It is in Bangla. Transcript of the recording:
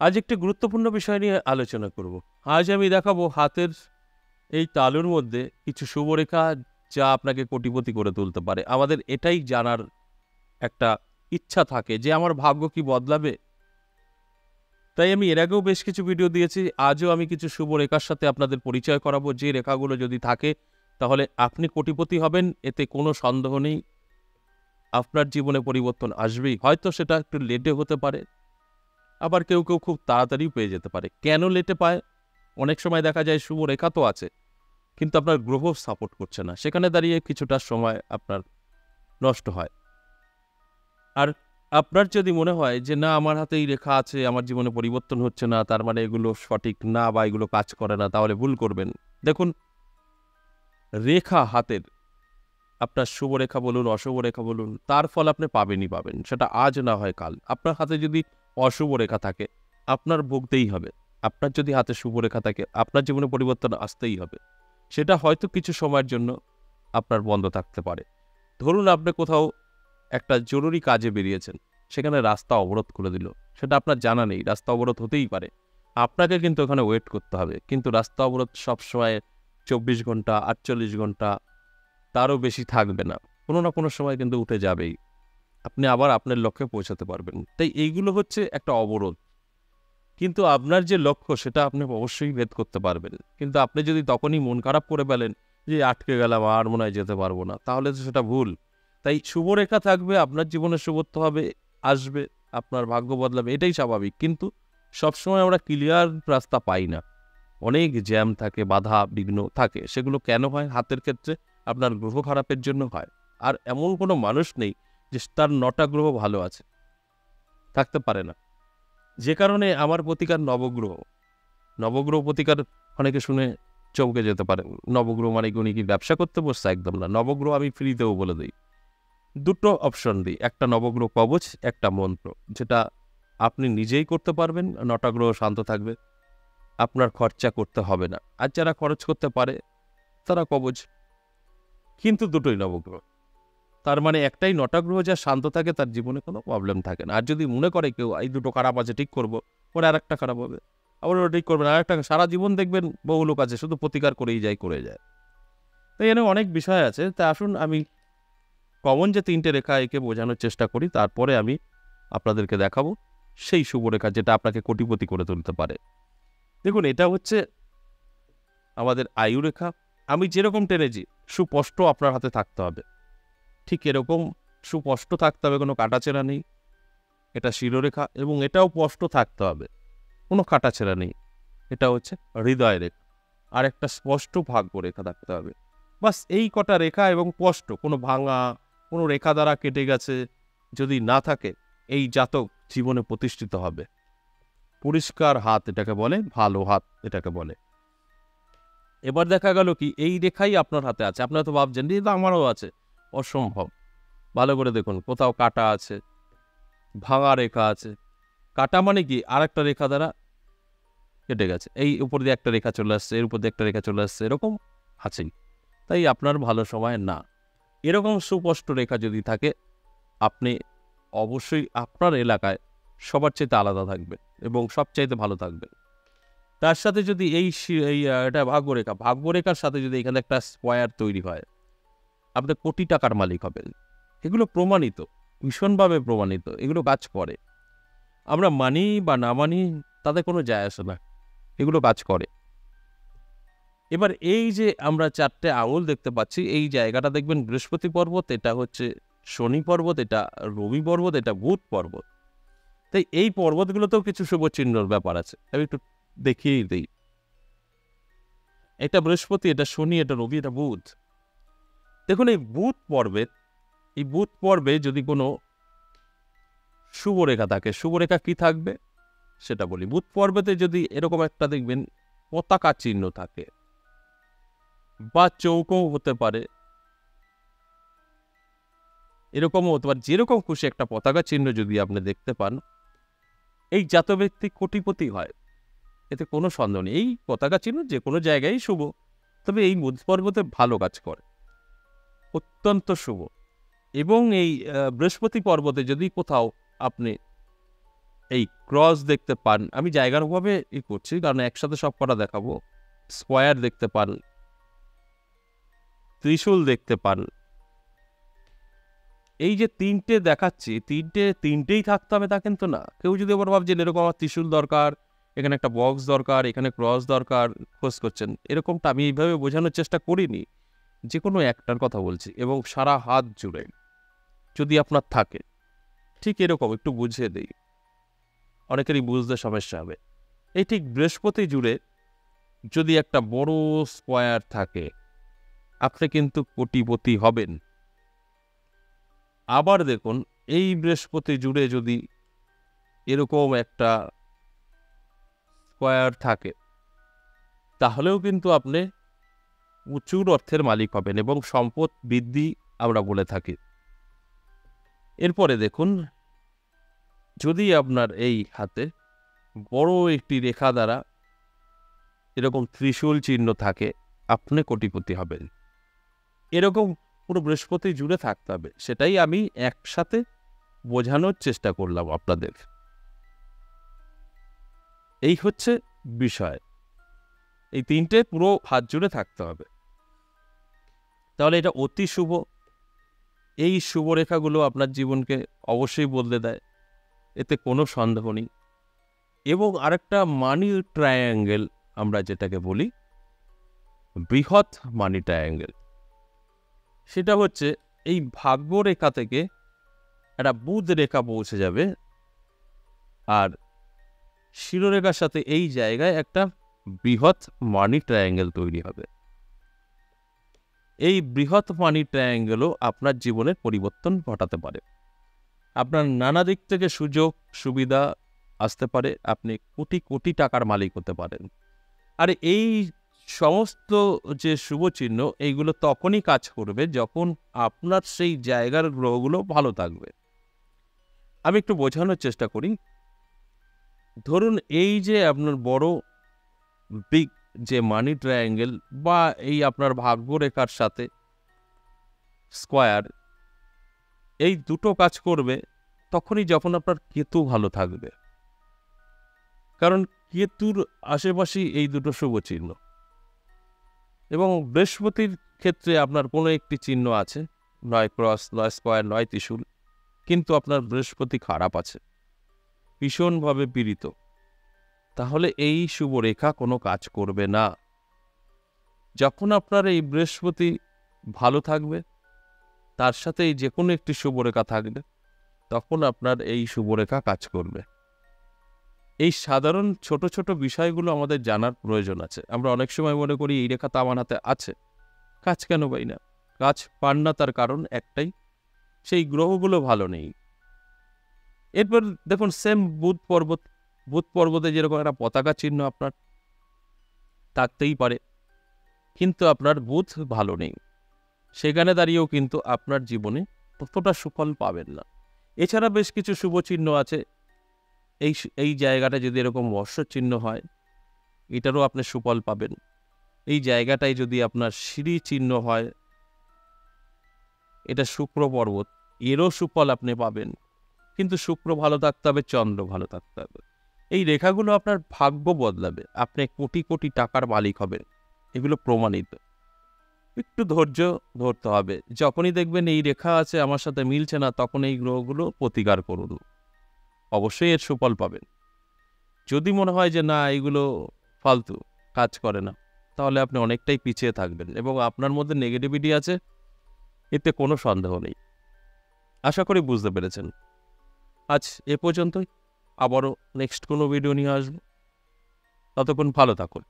আজ একটি গুরুত্বপূর্ণ বিষয় নিয়ে আলোচনা করব। আজ আমি দেখাবো হাতের এই তালুর মধ্যে কিছু শুভরেখা যা আপনাকে কোটিপতি করে তুলতে পারে। আমাদের এটাই জানার একটা ইচ্ছা থাকে যে আমার ভাগ্য কি বদলাবে? তাই আমি এর আগেও বেশ কিছু ভিডিও দিয়েছি। আজও আমি কিছু শুভরেখার সাথে আপনাদের পরিচয় করাবো। যে রেখাগুলো যদি থাকে তাহলে আপনি কোটিপতি হবেন, এতে কোনো সন্দেহ নেই। আপনার জীবনে পরিবর্তন আসবেই। হয়তো সেটা একটু লেটে হতে পারে, আবার কেউ খুব তাড়াতাড়িও পেয়ে যেতে পারে। কেন লেটে পায়? অনেক সময় দেখা যায় শুভ রেখা তো আছে, কিন্তু আপনার গ্রহ সাপোর্ট করছে না। সেখানে দাঁড়িয়ে কিছুটা সময় আপনার নষ্ট হয়। আর আপনার যদি মনে হয় যে না, আমার হাতে এই রেখা আছে, আমার জীবনে পরিবর্তন হচ্ছে না, তার মানে এগুলো সঠিক না বা এগুলো কাজ করে না, তাহলে ভুল করবেন। দেখুন, রেখা হাতের, আপনার শুভ রেখা বলুন, অশুভ রেখা বলুন, তার ফল আপনি পাবেনই পাবেন। সেটা আজ না হয় কাল। আপনার হাতে যদি অশুভ রেখা থাকে, আপনার ভুগতেই হবে। আপনার যদি হাতে শুভ রেখা থাকে, আপনার জীবনে পরিবর্তন আসতেই হবে। সেটা হয়তো কিছু সময়ের জন্য আপনার বন্ধ থাকতে পারে। ধরুন আপনি কোথাও একটা জরুরি কাজে বেরিয়েছেন, সেখানে রাস্তা অবরোধ করে দিল। সেটা আপনার জানা নেই, রাস্তা অবরোধ হতেই পারে। আপনাকে কিন্তু ওখানে ওয়েট করতে হবে। কিন্তু রাস্তা অবরোধ সবসময় ২৪ ঘন্টা, ৪৮ ঘন্টা, তারও বেশি থাকবে না। কোনো না কোনো সময় কিন্তু উঠে যাবেই। আপনি আবার আপনার লক্ষ্যে পৌঁছাতে পারবেন। তাই এইগুলো হচ্ছে একটা অবরোধ। কিন্তু আপনার যে লক্ষ্য সেটা আপনি অবশ্যই ভেদ করতে পারবেন। কিন্তু আপনি যদি তখনই মন খারাপ করে ফেলেন যে আটকে গেলাম, আর মনে হয় যেতে পারবো না, তাহলে তো সেটা ভুল। তাই শুভরেখা থাকবে, আপনার জীবনে শুভত্ব হবে, আসবে, আপনার ভাগ্য বদলাবে, এটাই স্বাভাবিক। কিন্তু সবসময় আমরা ক্লিয়ার রাস্তা পাই না। অনেক জ্যাম থাকে, বাধা বিঘ্ন থাকে। সেগুলো কেন হয়? হাতের ক্ষেত্রে আপনার গ্রহ খারাপের জন্য হয়। আর এমন কোনো মানুষ নেই যে তার ৯টা গ্রহ ভালো আছে, থাকতে পারে না। যে কারণে আমার প্রতিকার নবগ্রহ। নবগ্রহ প্রতিকার অনেকে শুনে চমকে যেতে পারেন। নবগ্রহ মানে কি উনি কি ব্যবসা করতে বসছে? একদম না। নবগ্রহ আমি ফ্রিতেও বলে দিই। দুটো অপশন দিই। একটা নবগ্রহ কবচ, একটা মন্ত্র, যেটা আপনি নিজেই করতে পারবেন। ৯টা গ্রহ শান্ত থাকবে। আপনার খরচা করতে হবে না। আর যারা খরচ করতে পারে তারা কবচ। কিন্তু দুটোই নবগ্রহ। তার মানে একটাই, ৯টা গ্রহ যা শান্ত থাকে তার জীবনে কোনো প্রবলেম থাকে না। আর যদি মনে করে কেউ এই দুটো খারাপ আছে, ঠিক করব, পরে আরেকটা খারাপ হবে। আবার ওটা ঠিক করবেন, আরেকটা। সারা জীবন দেখবেন বহু লোক আছে শুধু প্রতিকার করেই যায়, করে যায়। তো এখানে অনেক বিষয় আছে। তা আসুন আমি কমন যে ৩টে রেখা এঁকে বোঝানোর চেষ্টা করি, তারপরে আমি আপনাদেরকে দেখাবো সেই শুভরেখা যেটা আপনাকে কোটিপতি করে তুলতে পারে। দেখুন, এটা হচ্ছে আমাদের আয়ু রেখা। আমি যেরকম টেনেছি, সুস্পষ্ট আপনার হাতে থাকতে হবে। ঠিক এরকম সুস্পষ্ট থাকতে হবে, কোনো কাটাছেঁড়া নেই। এটা শিরোরেখা এবং এটাও স্পষ্ট থাকতে হবে, কোনো কাটাছেঁড়া নেই। এটা হচ্ছে হৃদয় রেখা। আর একটা স্পষ্ট ভাগ্য রেখা থাকতে হবে। বাস এই কটা রেখা এবং স্পষ্ট, কোনো ভাঙা, কোনো রেখা দ্বারা কেটে গেছে যদি না থাকে, এই জাতক জীবনে প্রতিষ্ঠিত হবে। পরিষ্কার হাত এটাকে বলে, ভালো হাত এটাকে বলে। এবার দেখা গেল কি এই রেখাই আপনার হাতে আছে। আপনারা তো ভাবছেন যে এটা আমারও আছে। অসম্ভব। ভালো করে দেখুন, কোথাও কাটা আছে, ভাঙা রেখা আছে। কাটা মানে কি? আরেকটা রেখা দ্বারা কেটে গেছে। এই উপর দিয়ে একটা রেখা চলে আসছে, এর উপর দিয়ে একটা রেখা চলে আসছে, এরকম আছেই। তাই আপনার ভালো সময় না। এরকম সুস্পষ্ট রেখা যদি থাকে, আপনি অবশ্যই আপনার এলাকায় সবার চাইতে আলাদা থাকবেন এবং সবচাইতে ভালো থাকবেন। তার সাথে যদি এটা ভাগ্যরেখা, ভাগ্যরেখার সাথে যদি এখানে একটা স্কয়ার তৈরি হয়, আপনি কোটি টাকার মালিক হবেন। এগুলো প্রমাণিত, ভীষণভাবে প্রমাণিত। এগুলো কাজ করে। আমরা মানি বা না মানি তাতে কোনো যায় আসে না। এগুলো কাজ করে। এবার এই যে আমরা ৪টে আঙুল দেখতে পাচ্ছি, এই জায়গাটা দেখবেন বৃহস্পতি পর্বত, এটা হচ্ছে শনি পর্বত, এটা রবি পর্বত, এটা বুধ পর্বত। তাই এই পর্বতগুলোতেও কিছু শুভ চিহ্নর ব্যাপার আছে। আমি একটু দেখিয়েই দেই। এটা বৃহস্পতি, এটা শনি, এটা রবি, এটা বুধ। দেখুন, এই বুধ পর্বে যদি কোনো শুভরেখা থাকে, শুভরেখা কি থাকবে সেটা বলি। বুধ পর্বতে যদি এরকম একটা দেখবেন পতাকা চিহ্ন থাকে, বা চৌকো হতে পারে, এরকমও হতে পারে, যেরকম খুশি একটা পতাকা চিহ্ন যদি আপনি দেখতে পান, এই জাত ব্যক্তি কোটিপতি হয়। এতে কোনো সন্দেহ নেই। এই পতাকা চিহ্ন যে কোনো জায়গায় শুভ, তবে এই বুধ পর্বতে ভালো কাজ করে, অত্যন্ত শুভ। এবং এই বৃহস্পতি পর্বতে যদি কোথাও আপনি এই ক্রস দেখতে পান, আমি জায়গার অভাবে করছি কারণ একসাথে সব কটা দেখাবো। স্কোয়ার দেখতে পান, ত্রিশূল দেখতে পান। এই যে তিনটে দেখাচ্ছি, তিনটেই থাকতে হবে তা কিন্তু না। কেউ যদি আবার ভাবছেন এরকম আমার ত্রিশূল দরকার, এখানে একটা বক্স দরকার, এখানে ক্রস দরকার, খোঁজ করছেন, এরকমটা আমি এইভাবে বোঝানোর চেষ্টা করিনি। যে কোনো একটার কথা বলছি, এবং সারা হাত জুড়ে যদি আপনার থাকে, ঠিক এরকম একটু বুঝিয়ে দিই, অনেকেরই বুঝতে সমস্যা হবে। এই ঠিক বৃহস্পতি জুড়ে যদি একটা বড় স্কোয়ার থাকে, আপনি কিন্তু কোটিপতি হবেন। আবার দেখুন, এই বৃহস্পতি জুড়ে যদি এরকম একটা স্কোয়ার থাকে, তাহলেও কিন্তু আপনি প্রচুর অর্থের মালিক হবেন এবং সম্পদ বৃদ্ধি আমরা বলে থাকি। এরপরে দেখুন, যদি আপনার এই হাতে বড় একটি রেখা দ্বারা এরকম ত্রিশূল চিহ্ন থাকে, আপনি কোটিপতি হবেন। এরকম পুরো বৃহস্পতি জুড়ে থাকতে হবে, সেটাই আমি একসাথে বোঝানোর চেষ্টা করলাম আপনাদের। এই হচ্ছে বিষয়, এই তিনটে পুরো হাত জুড়ে থাকতে হবে, তাহলে এটা অতি শুভ। এই শুভ রেখাগুলো আপনার জীবনকে অবশ্যই বদলে দেয়, এতে কোনো সন্দেহ নেই। এবং আরেকটা মানি ট্রায়াঙ্গেল আমরা যেটাকে বলি, বৃহৎ মানি ট্রায়াঙ্গেল, সেটা হচ্ছে এই ভাগ্য রেখা থেকে একটা বুধ রেখা পৌঁছে যাবে, আর শিরোরেখার সাথে এই জায়গায় একটা বৃহৎ মানি ট্রায়াঙ্গেল তৈরি হবে। এই বৃহৎ মানি ট্রায়াঙ্গেলও আপনার জীবনের পরিবর্তন ঘটাতে পারে। আপনার নানা দিক থেকে সুযোগ সুবিধা আসতে পারে, আপনি কোটি কোটি টাকার মালিক হতে পারেন। আর এই সমস্ত যে শুভ চিহ্ন, এইগুলো তখনই কাজ করবে যখন আপনার সেই জায়গার গ্রহগুলো ভালো থাকবে। আমি একটু বোঝানোর চেষ্টা করি। ধরুন, এই যে আপনার বড় বিগ যে মানি ট্রায়াঙ্গেল বা এই আপনার ভাগ্যরেখার সাথে স্কোয়ার, এই দুটো কাজ করবে তখনই যখন আপনার কেতু ভালো থাকবে, কারণ কেতুর আশেপাশেই এই দুটো শুভ চিহ্ন। এবং বৃহস্পতির ক্ষেত্রে আপনার কোনো একটি চিহ্ন আছে, নয় ক্রস, নয় স্কোয়ার, নয় ত্রিশূল, কিন্তু আপনার বৃহস্পতি খারাপ আছে, ভীষণভাবে পীড়িত, তাহলে এই শুভ রেখা কোনো কাজ করবে না। যখন আপনার এই বৃহস্পতি ভালো থাকবে, তার সাথে এই যে কোনো একটি শুভরেখা থাকবে, তখন আপনার এই শুভরেখা কাজ করবে। এই সাধারণ ছোট ছোট বিষয়গুলো আমাদের জানার প্রয়োজন আছে। আমরা অনেক সময় মনে করি এই রেখা তো আমার হাতে আছে, কাজ কেন পাই না? কাজ পান না, তার কারণ একটাই, সেই গ্রহগুলো ভালো নেই। এরপর দেখুন, সেম বুধ পর্বতে যেরকম একটা পতাকা চিহ্ন আপনার থাকতেই পারে, কিন্তু আপনার বুধ ভালো নেই, সেখানে দাঁড়িয়েও কিন্তু আপনার জীবনে ততটা সুফল পাবেন না। এছাড়া বেশ কিছু শুভ চিহ্ন আছে। এই জায়গাটা যদি এরকম বর্ষ চিহ্ন হয়, এটারও আপনি সুফল পাবেন। এই জায়গাটায় যদি আপনার সিঁড়ি চিহ্ন হয়, এটা শুক্র পর্বত, এরও সুফল আপনি পাবেন। কিন্তু শুক্র ভালো থাকতে হবে, চন্দ্র ভালো থাকতে হবে। এই রেখাগুলো আপনার ভাগ্য বদলাবে, আপনি কোটি কোটি টাকার মালিক হবেন, এগুলো প্রমাণিত। একটু ধৈর্য ধরতে হবে। যখনই দেখবেন এই রেখা আছে আমার সাথে মিলছে না, তখন এই গ্রহগুলো প্রতিকার করুন, অবশ্যই এর সুফল পাবেন। যদি মনে হয় যে না, এইগুলো ফালতু, কাজ করে না, তাহলে আপনি অনেকটাই পিছিয়ে থাকবেন এবং আপনার মধ্যে নেগেটিভিটি আছে, এতে কোনো সন্দেহ নেই। আশা করি বুঝতে পেরেছেন। আজ এ পর্যন্তই, আবারও নেক্সট কোনো ভিডিও নিয়ে আসবো। ততক্ষণ ভালো থাকুন।